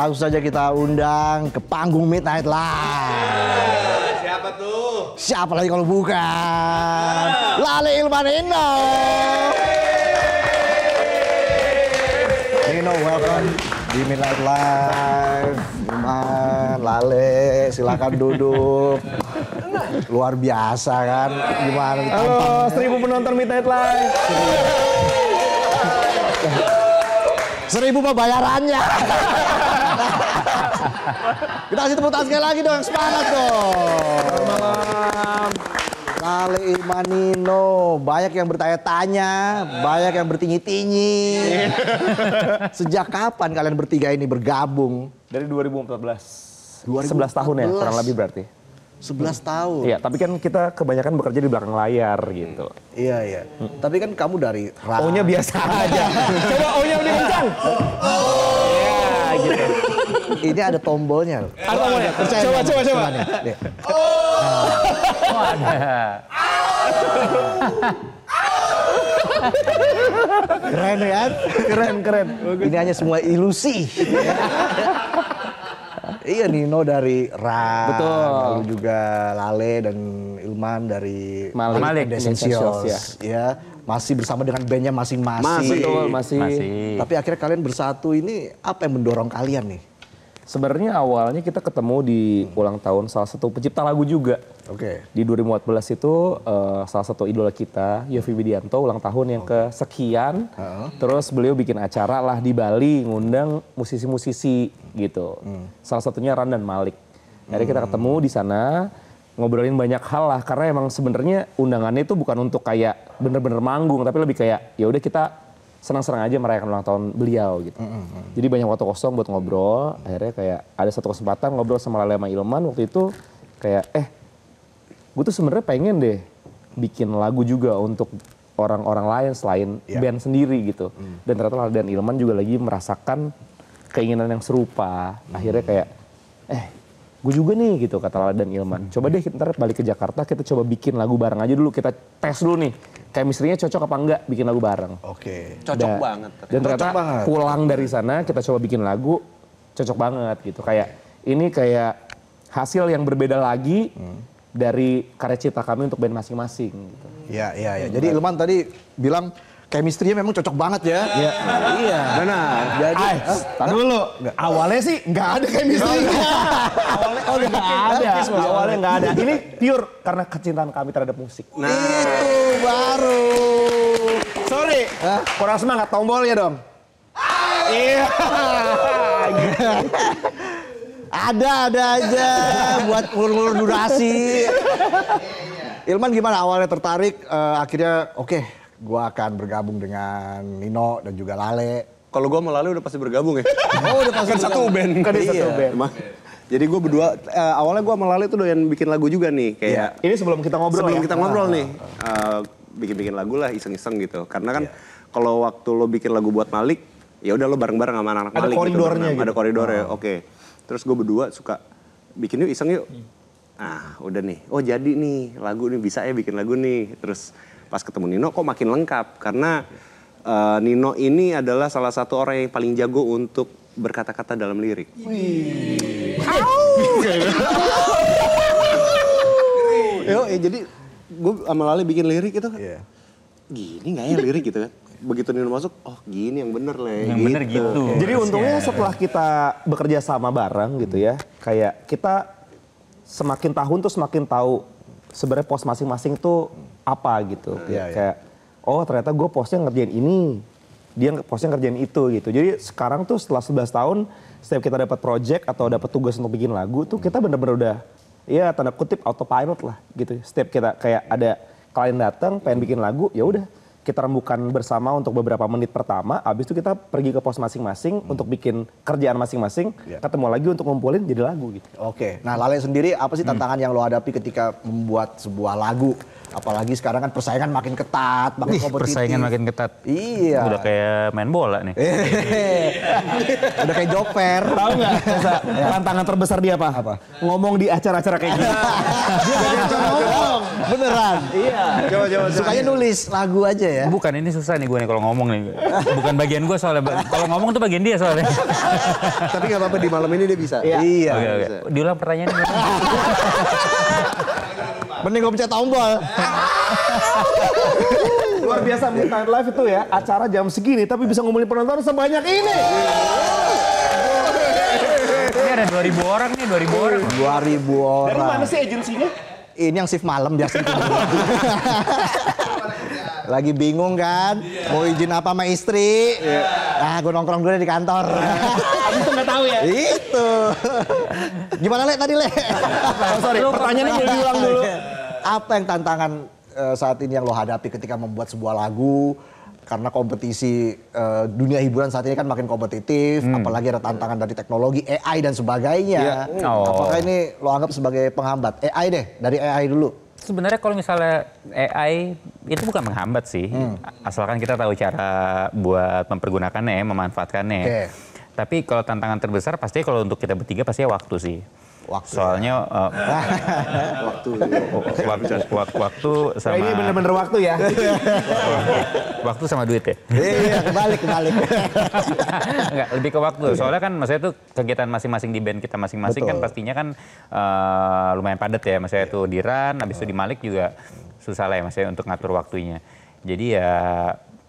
langsung saja kita undang ke panggung Midnight Live. Siapa tuh? Siapa lagi kalau bukan Lale Ilman Nino. Nino, welcome di Midnight Live. Ilman, Lale, silakan duduk. Luar biasa kan? Gimana? Halo, 1000 penonton Midnight Live. 1000 mah bayarannya. Kita kasih tepuk tangan sekali lagi dong, yang semangat dong. Malam. Lale Ilman Nino, banyak yang bertanya-tanya, banyak yang bertingi-tingi. Sejak kapan kalian bertiga ini bergabung? Dari 2014. 11 tahun ya, kurang lebih berarti. 11 tahun? Iya, tapi kan kita kebanyakan bekerja di belakang layar gitu. Iya, iya. Tapi kan kamu dari O-nya biasa aja. Coba O-nya lebih kencang. Iya, gitu. Ini ada tombolnya. Ada tombolnya? Coba. Nih. Oh ada. Keren ya? Keren. Ini hanya semua ilusi. Iya, Nino dari Ran. Betul. Lalu juga Lale dan Ilman dari Malik. The Essentials. Ya. Masih bersama dengan bandnya masing-masing. Betul, masih. Tapi akhirnya kalian bersatu ini, apa yang mendorong kalian nih? Sebenarnya awalnya kita ketemu di ulang tahun salah satu pencipta lagu juga. Oke. Di 2014 itu salah satu idola kita, Yovie Widianto, ulang tahun yang kesekian. Terus beliau bikin acara lah di Bali, ngundang musisi-musisi gitu. Salah satunya Ran dan Malik. Jadi kita ketemu di sana, ngobrolin banyak hal lah. Karena emang sebenarnya undangannya itu bukan untuk kayak bener-bener manggung, tapi lebih kayak ya udah kita senang-senang aja merayakan ulang tahun beliau gitu. Jadi banyak waktu kosong buat ngobrol. Akhirnya kayak ada satu kesempatan ngobrol sama Lale sama Ilman waktu itu kayak gue tuh sebenarnya pengen deh bikin lagu juga untuk orang-orang lain selain band sendiri gitu. Dan ternyata Lale dan Ilman juga lagi merasakan keinginan yang serupa. Akhirnya kayak gue juga nih gitu kata Lale dan Ilman. Coba deh kita ntar balik ke Jakarta, kita coba bikin lagu bareng aja dulu. Kita tes dulu nih, chemistry-nya cocok apa enggak bikin lagu bareng. Oke. Cocok banget. Dan ternyata pulang dari sana kita coba bikin lagu cocok banget gitu. Kayak ini kayak hasil yang berbeda lagi dari karya cipta kami untuk band masing-masing gitu. Iya. Jadi Ilman tadi bilang chemistry-nya memang cocok banget ya. Iya. Benar. Jadi, Tahan dulu. Awalnya sih nggak ada chemistry. Awalnya nggak ada. Awalnya nggak ada. Ini pure karena kecintaan kami terhadap musik. Nah. Itu baru. Sorry, kurang semangat tombolnya dong. Iya. Ada aja buat ngulur-ngulur durasi. Ilman gimana awalnya tertarik, akhirnya oke, gua akan bergabung dengan Nino dan juga Lale. Kalau gue sama Lale udah pasti bergabung ya. Oh, udah pasti kan satu band. Satu band. Jadi gue berdua, awalnya gue sama Lale tuh doyan bikin lagu juga nih. Kayak Ini sebelum kita ngobrol sebelum ya? kita ngobrol nih, bikin-bikin lagu lah iseng-iseng gitu. Karena kan kalau waktu lo bikin lagu buat Malik, ya udah lo bareng-bareng sama anak-anak Malik. Ada koridornya gitu. Ada koridornya, oke. Terus gue berdua suka bikin yuk, iseng yuk. Nah udah nih, oh jadi nih lagu nih, bisa ya bikin lagu nih. Terus pas ketemu Nino kok makin lengkap. Karena Nino ini adalah salah satu orang yang paling jago untuk berkata-kata dalam lirik. Jadi gue sama Lale bikin lirik itu kan, gini gak ya lirik gitu kan. Begitu Nino masuk, oh gini yang bener Le. Yang bener gitu. Jadi untungnya setelah kita bekerja sama bareng gitu ya, kayak kita semakin tahun tuh semakin tahu sebenarnya pos masing-masing tuh apa gitu. Kayak oh ternyata gue posnya ngerjain ini, dia posnya ngerjain itu gitu. Jadi sekarang tuh setelah 11 tahun, setiap kita dapat project atau dapat tugas untuk bikin lagu tuh kita bener-bener udah ya tanda kutip autopilot lah gitu. Setiap kita kayak ada klien datang pengen bikin lagu, ya udah kita rembukan bersama untuk beberapa menit pertama, abis itu kita pergi ke pos masing-masing untuk bikin kerjaan masing-masing, ketemu lagi untuk ngumpulin jadi lagu gitu. Oke, nah Lale sendiri apa sih tantangan yang lo hadapi ketika membuat sebuah lagu? Apalagi sekarang kan persaingan makin ketat, makin kompetitif. Persaingan makin ketat. Iya. Udah kayak main bola nih. Udah kayak job fair. Tahu nggak? Tantangan terbesar dia apa? Apa? Ngomong di acara-acara kayak gini. Dia ngomong, beneran. Iya. Coba. Sukanya nulis lagu aja ya. Bukan, ini susah nih gue nih kalau ngomong nih. Bukan bagian gue soalnya. Kalau ngomong tuh bagian dia soalnya. Tapi nggak apa-apa, di malam ini dia bisa. Iya. Oke, oke. Diulang pertanyaannya. Mending gue pencet tombol. Luar biasa Midnight Live itu ya, acara jam segini tapi bisa ngumpulin penonton sebanyak ini. Ini ada 2.000 orang nih, 2.000 orang. 2.000 orang. Dari mana sih agensinya? Ini yang shift malam biasa. Lagi bingung kan, mau izin apa sama istri. Ah, gue nongkrong dulu di kantor. Abis itu nggak tahu ya? Itu. Gimana Le tadi Le? Oh, sorry, pertanyaannya boleh diulang dulu. Apa yang tantangan saat ini yang lo hadapi ketika membuat sebuah lagu? Karena kompetisi dunia hiburan saat ini kan makin kompetitif, apalagi ada tantangan dari teknologi, AI dan sebagainya. Oh. Apakah ini lo anggap sebagai penghambat? AI deh, dari AI dulu. Sebenarnya kalau misalnya AI itu bukan menghambat sih, asalkan kita tahu cara buat mempergunakannya, memanfaatkannya. Oke. Tapi kalau tantangan terbesar pasti kalau untuk kita bertiga pasti waktu sih. Waktu. Soalnya waktu sama Ini bener-bener waktu ya. waktu sama duit ya. Iya, kebalik. Enggak, lebih ke waktu. Soalnya kan maksudnya tuh kegiatan masing-masing di band kita masing-masing kan pastinya kan lumayan padat ya. Maksudnya tuh di Ran, habis itu di Malik juga susah lah ya maksudnya untuk ngatur waktunya. Jadi ya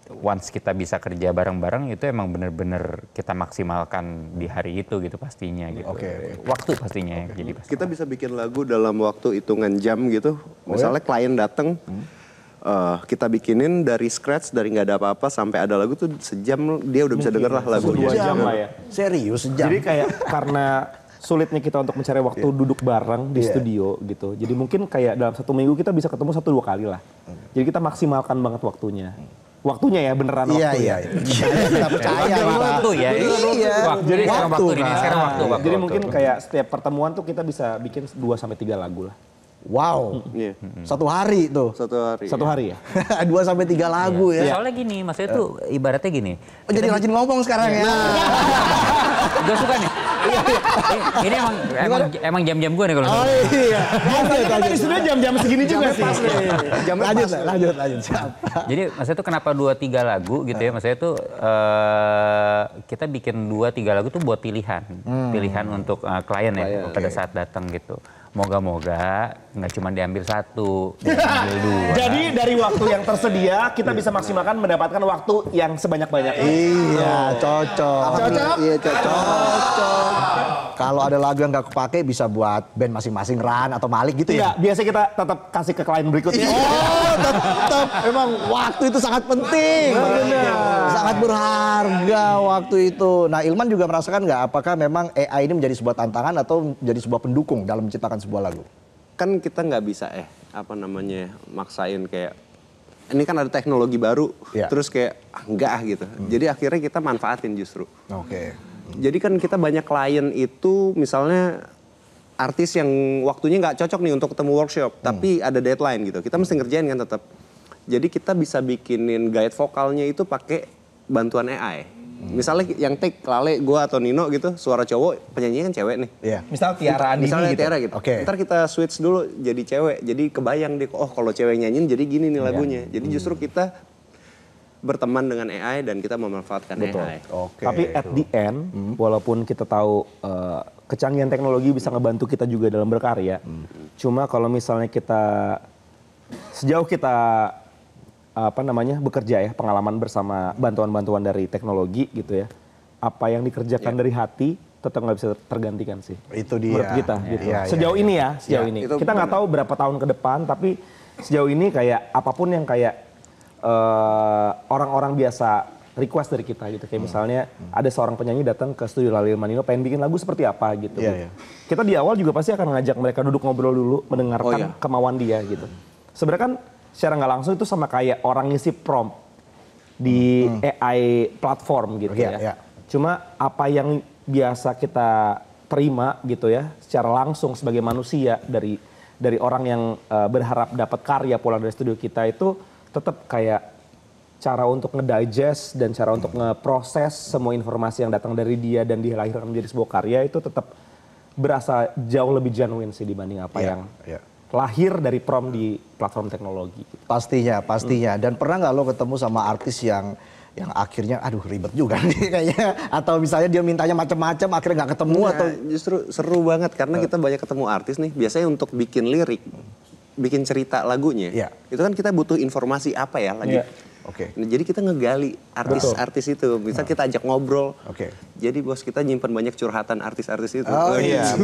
once kita bisa kerja bareng-bareng itu emang bener-bener kita maksimalkan di hari itu gitu pastinya gitu. Oke. Waktu pastinya jadi pasti. Kita bisa bikin lagu dalam waktu hitungan jam gitu. Misalnya klien datang, kita bikinin dari scratch, dari nggak ada apa-apa sampai ada lagu tuh sejam dia udah bisa denger lah lagunya. 2 jam lah ya. Serius sejam. Jadi kayak karena sulitnya kita untuk mencari waktu duduk bareng di studio gitu. Jadi mungkin kayak dalam 1 minggu kita bisa ketemu 1-2 kali lah. Jadi kita maksimalkan banget waktunya. Waktunya ya beneran waktu Iya. Kita percaya. Waktu ya. Iya. Jadi sekarang waktu kan. ini, sekarang waktu. Jadi mungkin kayak setiap pertemuan tuh kita bisa bikin 2-3 lagu lah. Wow. Iya. Satu hari tuh. Satu hari. 1 hari ya? 2-3 lagu ya. Soalnya gini, maksudnya tuh ibaratnya gini. Oh, jadi rajin ngomong sekarang ya. Gue suka nih. Ini emang jam-jam gue nih kalau. Oh iya. Tadi sudah jam-jam segini juga sih. Lanjut. Jadi maksudnya tuh kenapa 2-3 lagu gitu ya. Maksudnya tuh kita bikin 2-3 lagu tuh buat pilihan. Pilihan untuk klien ya pada saat datang gitu. Moga-moga nggak cuma diambil 1, diambil 2. Jadi dari waktu yang tersedia kita bisa maksimalkan mendapatkan waktu yang sebanyak-banyaknya. Iya, cocok. Cocok? Iya, cocok. Kalau ada lagu yang nggak kepake bisa buat band masing-masing, Ran atau Malik gitu ya? Enggak, biasa kita tetap kasih ke klien berikutnya. Oh, tetap. Emang waktu itu sangat penting. Sangat berharga waktu itu. Nah, Ilman juga merasakan nggak apakah memang AI ini menjadi sebuah tantangan atau menjadi sebuah pendukung dalam menciptakan sebuah lagu? Kan kita nggak bisa maksain kayak ini kan ada teknologi baru, terus kayak enggak gitu. Jadi akhirnya kita manfaatin justru. Oke. Jadi kan kita banyak klien itu misalnya artis yang waktunya nggak cocok nih untuk ketemu workshop, tapi ada deadline gitu. Kita mesti ngerjain kan tetap. Jadi kita bisa bikinin guide vokalnya itu pakai bantuan AI. Misalnya yang take Lale, gue atau Nino gitu, suara cowok, penyanyinya kan cewek nih. Iya. Misal Tiara Andini Misalnya gitu. Tiara gitu. Oke. Ntar kita switch dulu jadi cewek, jadi kebayang deh, oh kalau cewek nyanyiin jadi gini nih lagunya. Jadi justru kita berteman dengan AI dan kita memanfaatkan AI. Oke. Tapi at the end, walaupun kita tahu kecanggihan teknologi bisa ngebantu kita juga dalam berkarya, cuma kalau misalnya kita sejauh kita bekerja ya, pengalaman bersama bantuan-bantuan dari teknologi gitu ya, apa yang dikerjakan dari hati tetap nggak bisa tergantikan sih. Itu dia. Menurut kita gitu. Iya, Sejauh ini ya, sejauh ini. itu Kita nggak tahu berapa tahun ke depan, tapi sejauh ini kayak apapun yang kayak orang-orang biasa request dari kita gitu. Kayak misalnya ada seorang penyanyi datang ke studio Lale Manino pengen bikin lagu seperti apa gitu. Iya. Kita di awal juga pasti akan ngajak mereka duduk ngobrol dulu, mendengarkan kemauan dia gitu. Sebenarnya kan secara nggak langsung itu sama kayak orang ngisi prompt di AI platform gitu ya. Cuma apa yang biasa kita terima gitu ya secara langsung sebagai manusia dari orang yang berharap dapat karya pulang dari studio kita itu tetap kayak cara untuk ngedigest dan cara untuk ngeproses semua informasi yang datang dari dia dan dilahirkan menjadi sebuah karya itu tetap berasa jauh lebih genuine sih dibanding apa yang lahir dari prom di platform teknologi. Pastinya. Dan pernah nggak lo ketemu sama artis yang akhirnya aduh ribet juga nih kayaknya, atau misalnya dia mintanya macam-macam akhirnya nggak ketemu atau justru seru banget karena kita banyak ketemu artis nih. Biasanya untuk bikin lirik, bikin cerita lagunya, itu kan kita butuh informasi apa ya lagi. Oke. Nah, jadi kita ngegali artis-artis itu, bisa kita ajak ngobrol. Jadi bos kita nyimpan banyak curhatan artis-artis itu. Oh iya,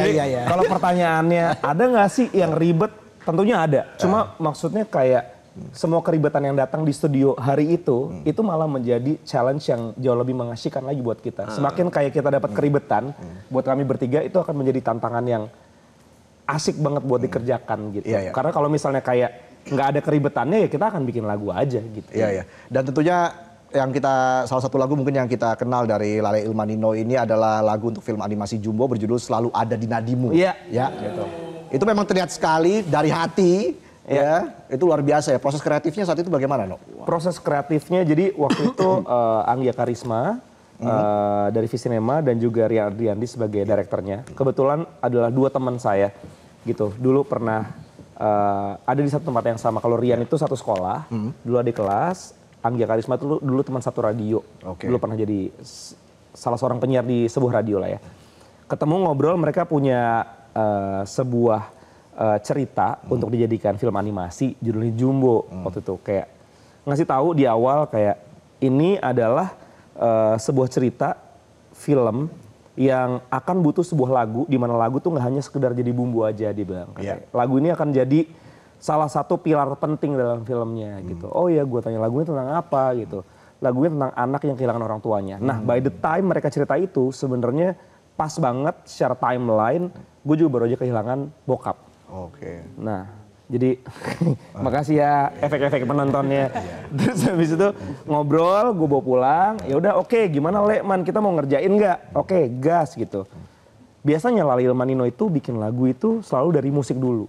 iya. Kalau pertanyaannya ada nggak sih yang ribet? Tentunya ada. Cuma maksudnya kayak semua keribetan yang datang di studio hari itu malah menjadi challenge yang jauh lebih mengasihkan lagi buat kita. Semakin kayak kita dapat keribetan, buat kami bertiga itu akan menjadi tantangan yang asik banget buat dikerjakan gitu. Karena kalau misalnya kayak nggak ada keribetannya ya kita akan bikin lagu aja gitu. Iya. Dan tentunya salah satu lagu mungkin yang kita kenal dari Lale Ilmanino ini adalah lagu untuk film animasi Jumbo berjudul Selalu Ada di Nadimu. Iya. Gitu. Itu memang terlihat sekali dari hati. Ya, itu luar biasa ya. Proses kreatifnya saat itu bagaimana, No? Proses kreatifnya jadi waktu itu Anggia Karisma dari Visinema dan juga Rian Ardiandi sebagai direkturnya. Kebetulan adalah dua teman saya gitu. Dulu pernah ada di satu tempat yang sama. Kalau Rian itu satu sekolah, dulu adik kelas. Anggia Karisma itu dulu teman satu radio. Dulu pernah jadi salah seorang penyiar di sebuah radio lah ya. Ketemu ngobrol, mereka punya sebuah cerita untuk dijadikan film animasi judulnya Jumbo. Waktu itu kayak ngasih tahu di awal kayak ini adalah sebuah cerita film yang akan butuh sebuah lagu di mana lagu tuh nggak hanya sekedar jadi bumbu aja dia bilang. Lagu ini akan jadi salah satu pilar penting dalam filmnya gitu. Oh ya gue tanya lagunya tentang apa gitu. Lagunya tentang anak yang kehilangan orang tuanya. Nah by the time mereka cerita itu sebenarnya pas banget secara timeline gue juga baru aja kehilangan bokap. Nah, jadi makasih ya efek-efek penontonnya. Terus habis itu ngobrol, gue bawa pulang. Ya udah oke, gimana Man, kita mau ngerjain nggak? Oke, gas gitu. Biasanya Lale Ilmanino itu bikin lagu itu selalu dari musik dulu.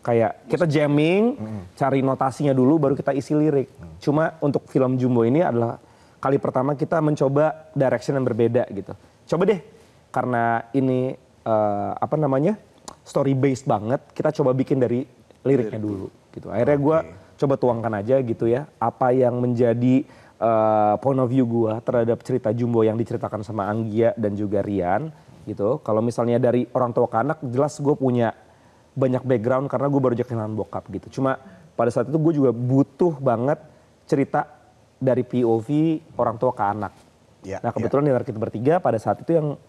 Kayak kita jamming, cari notasinya dulu baru kita isi lirik. Cuma untuk film Jumbo ini adalah kali pertama kita mencoba direction yang berbeda gitu. Coba deh, karena ini story based banget, kita coba bikin dari liriknya dulu gitu. Akhirnya gue coba tuangkan aja gitu ya, apa yang menjadi point of view gue terhadap cerita Jumbo yang diceritakan sama Anggia dan juga Rian gitu. Kalau misalnya dari orang tua ke anak, jelas gue punya banyak background karena gue baru aja kehilangan bokap gitu. Cuma pada saat itu gue juga butuh banget cerita dari POV orang tua ke anak. Nah kebetulan di kita bertiga pada saat itu yang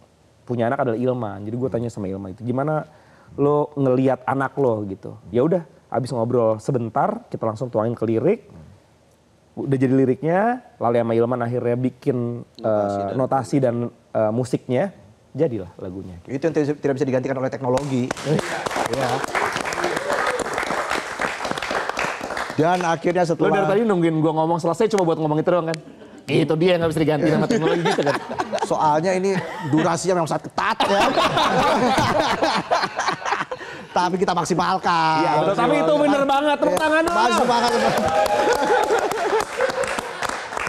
punya anak adalah Ilman. Jadi gue tanya sama Ilman itu gimana lo ngelihat anak lo gitu. Ya udah, abis ngobrol sebentar kita langsung tuangin ke lirik. Udah jadi liriknya, Lale sama Ilman akhirnya bikin notasi dan musiknya, jadilah lagunya. Itu yang tidak bisa digantikan oleh teknologi. Dan akhirnya setelah... Lo dari tadi nungguin gue ngomong selesai cuma buat ngomong itu doang kan? Itu dia yang gak bisa diganti sama teknologi gitu kan. Soalnya ini durasinya memang sangat ketat ya. Tapi kita maksimalkan. Ya, betul, tapi itu bener banget, tepuk tangan dulu. Bagus banget.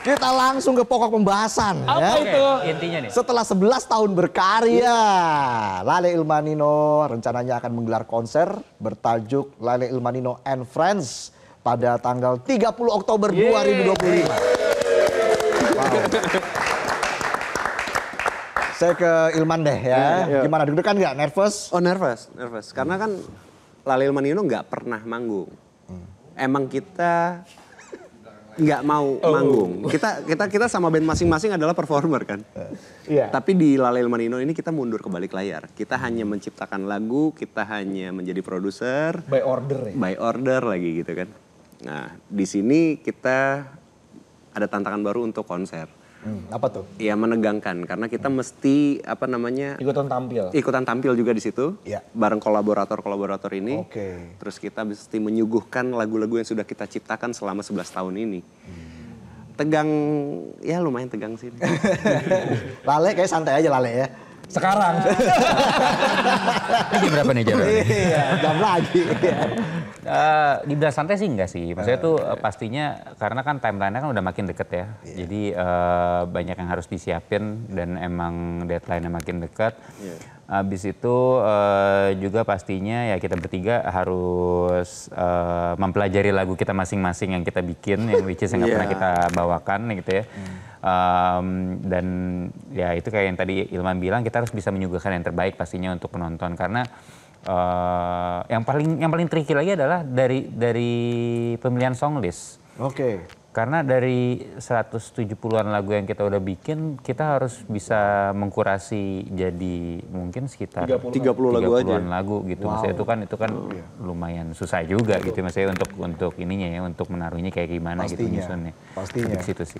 Kita langsung ke pokok pembahasan. Apa itu? Intinya nih. Setelah 11 tahun berkarya, Lale Ilmanino rencananya akan menggelar konser bertajuk Lale Ilmanino and Friends pada tanggal 30 Oktober 2025. Saya ke Ilman deh ya. Gimana, deg-degan nggak? Nervous? Oh nervous. Karena kan Lale Ilmanino nggak pernah manggung. Emang kita nggak mau manggung. Kita sama band masing-masing adalah performer kan. Tapi di Lale Ilmanino ini kita mundur ke balik layar. Kita hanya menciptakan lagu, kita hanya menjadi produser. By order ya? By order lagi gitu kan. Nah di sini kita ada tantangan baru untuk konser. Apa tuh? Ya menegangkan karena kita mesti ikutan tampil juga di situ bareng kolaborator ini. Terus kita mesti menyuguhkan lagu-lagu yang sudah kita ciptakan selama 11 tahun ini. Tegang, ya lumayan tegang sih. Lale kayak santai aja Lale ya. Sekarang. Ini jam berapa nih Jar? Iya, jam lagi. Dibilang santai sih enggak sih. Maksudnya tuh pastinya karena kan timeline-nya kan udah makin deket ya. Jadi banyak yang harus disiapin dan emang deadline-nya makin dekat. Habis itu juga pastinya ya kita bertiga harus mempelajari lagu kita masing-masing yang kita bikin, yang which is yang nggak pernah kita bawakan gitu ya. Dan ya itu kayak yang tadi Ilman bilang, kita harus bisa menyuguhkan yang terbaik pastinya untuk penonton, karena yang paling tricky lagi adalah dari pemilihan song list. Oke. Karena dari 170-an lagu yang kita udah bikin, kita harus bisa mengkurasi jadi mungkin sekitar 30 lagu aja. lagu gitu. Maksudnya itu kan lumayan susah juga gitu, maksudnya untuk ininya ya, untuk menaruhnya kayak gimana gitu nyusunnya. Pastinya. Di situ sih.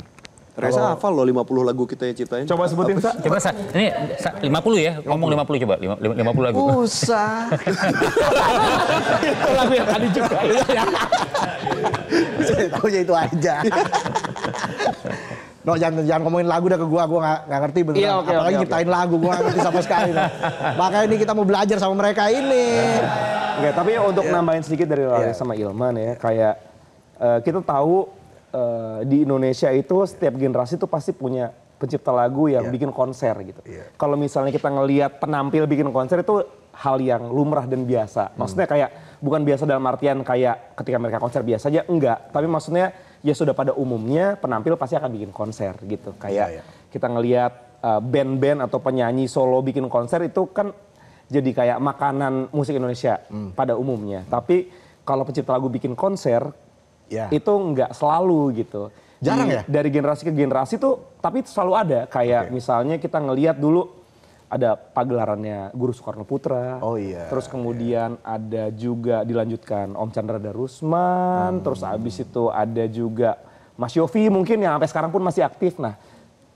Reza hafal loh 50 lagu kita yang ciptain. Coba sebutin, Sa. Coba ini 50 ya, ngomong 50 coba, 50 lagu. Usah. Itu lagu yang tadi juga. Saya tahunya itu aja. No, jangan ngomongin lagu dah ke gua nggak ngerti beneran. Iya, oke, Apalagi oke. nyiptain lagu, gua nggak ngerti sama sekali. No. Makanya ini kita mau belajar sama mereka ini. Oke, tapi untuk nambahin sedikit dari Lali sama Ilman ya, kayak kita tahu di Indonesia itu setiap generasi tuh pasti punya pencipta lagu yang bikin konser gitu. Kalau misalnya kita ngelihat penampil bikin konser itu hal yang lumrah dan biasa. Maksudnya kayak bukan biasa dalam artian kayak ketika mereka konser biasa aja, enggak. Tapi maksudnya ya sudah pada umumnya penampil pasti akan bikin konser gitu. Kayak kita ngelihat band-band atau penyanyi solo bikin konser itu kan jadi kayak makanan musik Indonesia pada umumnya. Tapi kalau pencipta lagu bikin konser itu nggak selalu gitu. Jarang ya? Dari generasi ke generasi tuh, tapi selalu ada. Kayak misalnya kita ngelihat dulu ada pagelarannya Guru Soekarno Putra. Oh iya. Terus kemudian ada juga dilanjutkan Om Chandra Darusman. Terus abis itu ada juga Mas Yofi mungkin yang sampai sekarang pun masih aktif. Nah,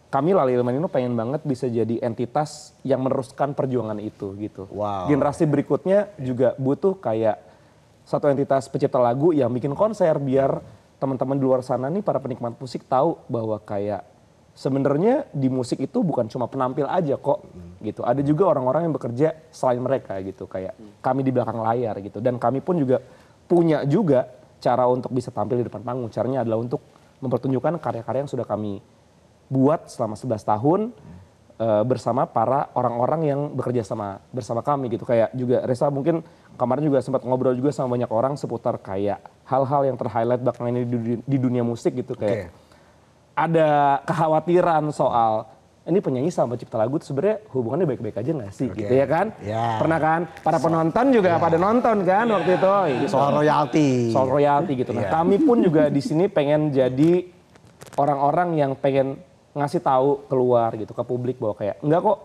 kami Lali Ilmanino pengen banget bisa jadi entitas yang meneruskan perjuangan itu gitu. Wow. Generasi berikutnya juga butuh kayak satu entitas pencipta lagu yang bikin konser biar teman-teman di luar sana nih para penikmat musik tahu bahwa kayak sebenarnya di musik itu bukan cuma penampil aja kok gitu. Ada juga orang-orang yang bekerja selain mereka gitu, kayak kami di belakang layar gitu. Dan kami pun juga punya juga cara untuk bisa tampil di depan panggung. Caranya adalah untuk mempertunjukkan karya-karya yang sudah kami buat selama 11 tahun bersama para orang-orang yang bekerja bersama kami gitu. Kayak juga Reza mungkin kemarin juga sempat ngobrol juga sama banyak orang seputar kayak hal-hal yang ter-highlight belakangan ini di dunia musik gitu. Kayak ada kekhawatiran soal ini penyanyi sama pencipta lagu tuh sebenarnya hubungannya baik-baik aja nggak sih gitu ya kan? Pernah kan? Para penonton juga pada nonton kan waktu itu. Soal royalti. Soal royalti gitu. Nah kami pun juga di sini pengen jadi orang-orang yang pengen ngasih tahu keluar gitu ke publik bahwa kayak enggak kok,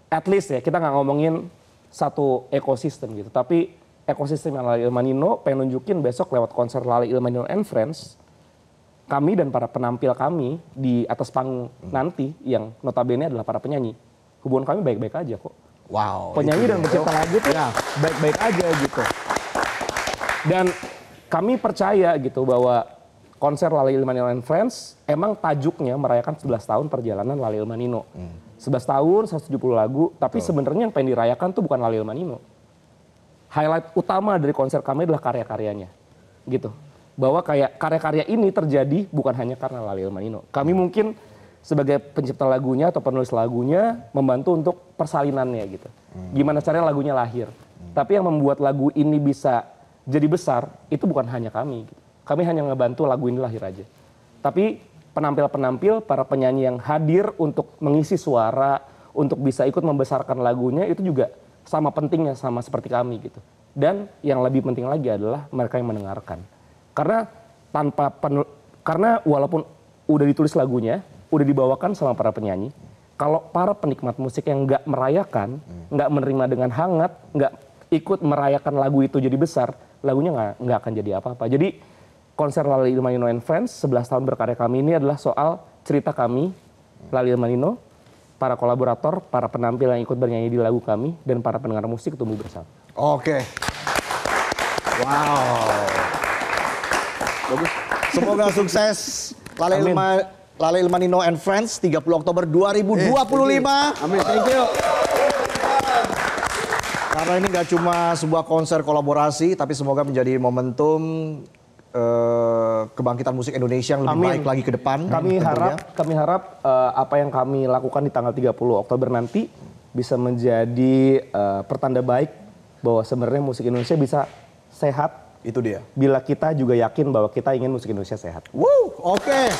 at least ya kita nggak ngomongin satu ekosistem gitu, tapi ekosistem yang Lali Ilmanino pengen nunjukin besok lewat konser Lali Ilmanino and Friends, kami dan para penampil kami di atas panggung nanti yang notabene adalah para penyanyi, hubungan kami baik-baik aja kok. Wow. Penyanyi dan pencipta lagu tuh baik-baik aja gitu. Dan kami percaya gitu bahwa konser Lali Ilmanino and Friends emang tajuknya merayakan 11 tahun perjalanan Lali Ilmanino. 11 tahun, 170 lagu, tapi sebenarnya yang pengen dirayakan tuh bukan Lali Ilmanino. Highlight utama dari konser kami adalah karya-karyanya. Gitu. Bahwa kayak karya-karya ini terjadi bukan hanya karena Lali Ilmanino. Kami mungkin sebagai pencipta lagunya atau penulis lagunya membantu untuk persalinannya gitu. Gimana caranya lagunya lahir. Tapi yang membuat lagu ini bisa jadi besar itu bukan hanya kami gitu. Kami hanya ngebantu lagu ini lahir aja. Tapi penampil-penampil, para penyanyi yang hadir untuk mengisi suara, untuk bisa ikut membesarkan lagunya itu juga sama pentingnya sama seperti kami gitu. Dan yang lebih penting lagi adalah mereka yang mendengarkan. Karena walaupun udah ditulis lagunya, udah dibawakan sama para penyanyi, kalau para penikmat musik yang nggak merayakan, nggak menerima dengan hangat, nggak ikut merayakan lagu itu jadi besar, lagunya nggak akan jadi apa-apa. Jadi konser Lali Ilmanino and Friends 11 tahun berkarya kami ini adalah soal cerita kami, Lali Ilmanino, para kolaborator, para penampil yang ikut bernyanyi di lagu kami, dan para pendengar musik tumbuh bersama. Oke. Wow. Bagus. Semoga sukses Lali Ilmanino and Friends 30 Oktober 2025. Amin. Thank you. Karena ini gak cuma sebuah konser kolaborasi, tapi semoga menjadi momentum kebangkitan musik Indonesia yang lebih baik lagi ke depan. Kami harap apa yang kami lakukan di tanggal 30 Oktober nanti bisa menjadi pertanda baik bahwa sebenarnya musik Indonesia bisa sehat. Itu dia. Bila kita juga yakin bahwa kita ingin musik Indonesia sehat. Oke.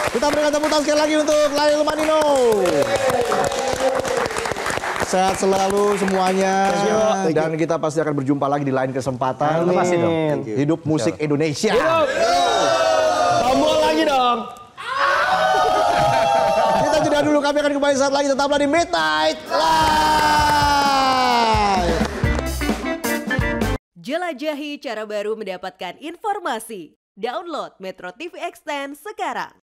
Kita berikan tepuk tangan sekali lagi untuk Lail Manino. Sehat selalu semuanya. Dan kita pasti akan berjumpa lagi di lain kesempatan. Pasti dong. Hidup musik Indonesia. Tombol lagi dong. Kita jeda dulu, kami akan kembali saat lagi. Tetaplah di Midnight Live. Jelajahi cara baru mendapatkan informasi. Download Metro TV Extend sekarang.